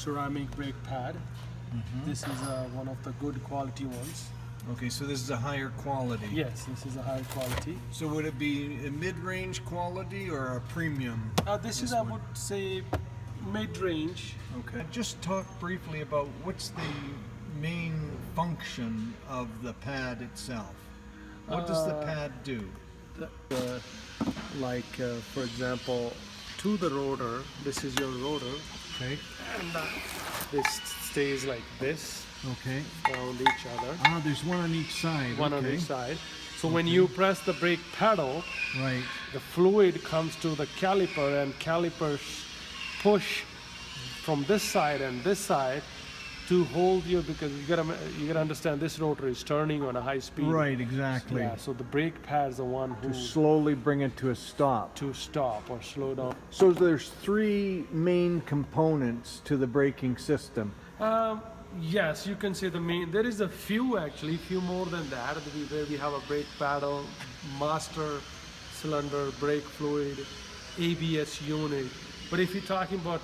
ceramic brake pad. This is one of the good quality ones. Okay, so this is a higher quality. Yes, this is a high quality. So would it be a mid-range quality or a premium? This is, I would say, mid-range. Okay. Just talk briefly about what's the main function of the pad itself. What does the pad do? For example, to the rotor, this is your rotor, Okay. and this stays like this Okay. around each other, Ah, there's one on each side. one on okay. each side. So when you press the brake pedal, Right. the fluid comes to the caliper, and calipers push from this side and this side to hold you, because you gotta understand this rotor is turning on a high speed. Right, exactly. Yeah. So the brake pad is the one who To slowly bring it to a stop. to stop or slow down. So there's three main components to the braking system. Yes, you can say the main. There is a few actually, few more than that. Where we have a brake paddle, master cylinder, brake fluid, ABS unit. But if you're talking about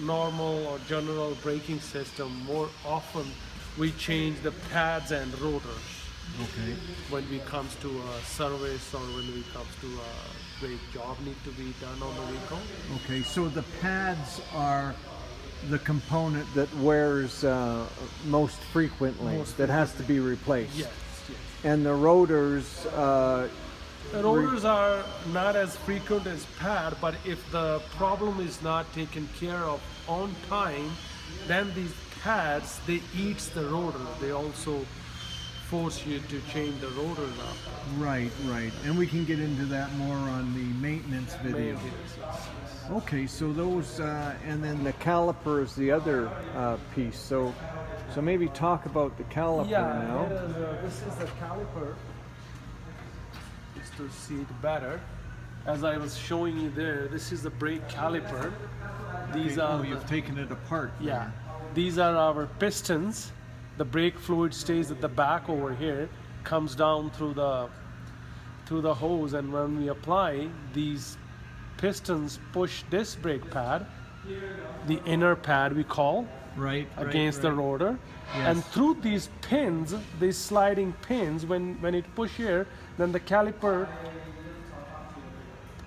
normal or general braking system, more often we change the pads and rotors Okay. when it comes to service, or when it comes to brake job need to be done on the vehicle. Okay, so the pads are the component that wears most frequently, that has to be replaced. Yes, yes. And the rotors, The rotors are not as frequent as pad, but if the problem is not taken care of on time, then these pads, they eat the rotor. They also force you to change the rotor now. right, right. And we can get into that more on the maintenance video. Okay, so those, and then the caliper is the other piece. So maybe talk about the caliper now. This is the caliper. Just to see it better, as I was showing you there, this is the brake caliper. These Okay, are oh, you've taken it apart. yeah, these are our pistons. The brake fluid stays at the back over here, comes down through the hose, and when we apply, these pistons push this brake pad, the inner pad we call, Right. against the rotor. Yes. And through these pins, these sliding pins, when it push here, then the caliper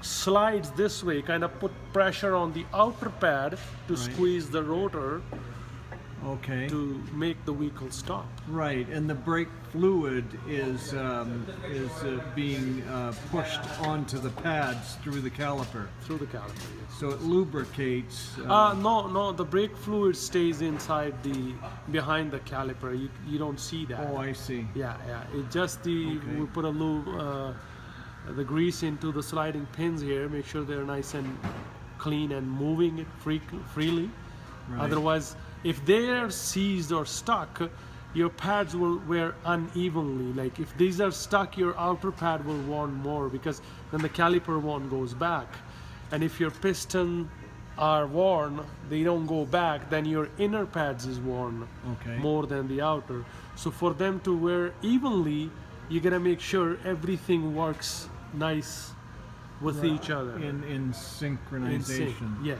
slides this way, kind of put pressure on the outer pad to squeeze the rotor Okay. to make the vehicle stop. Right, and the brake fluid is being pushed onto the pads through the caliper, Through the caliper, yes. so it lubricates. No, the brake fluid stays inside behind the caliper. You don't see that. Oh, I see. Yeah. It just we put a the grease into the sliding pins here. Make sure they're nice and clean and moving it freely. Right. Otherwise, if they are seized or stuck, your pads will wear unevenly. Like if these are stuck, your outer pad will worn more, because then the caliper one goes back. And if your piston are worn, they don't go back, then your inner pads is worn Okay. more than the outer. So for them to wear evenly, you gotta make sure everything works nice with each other. In In sync. synchronization. Yes.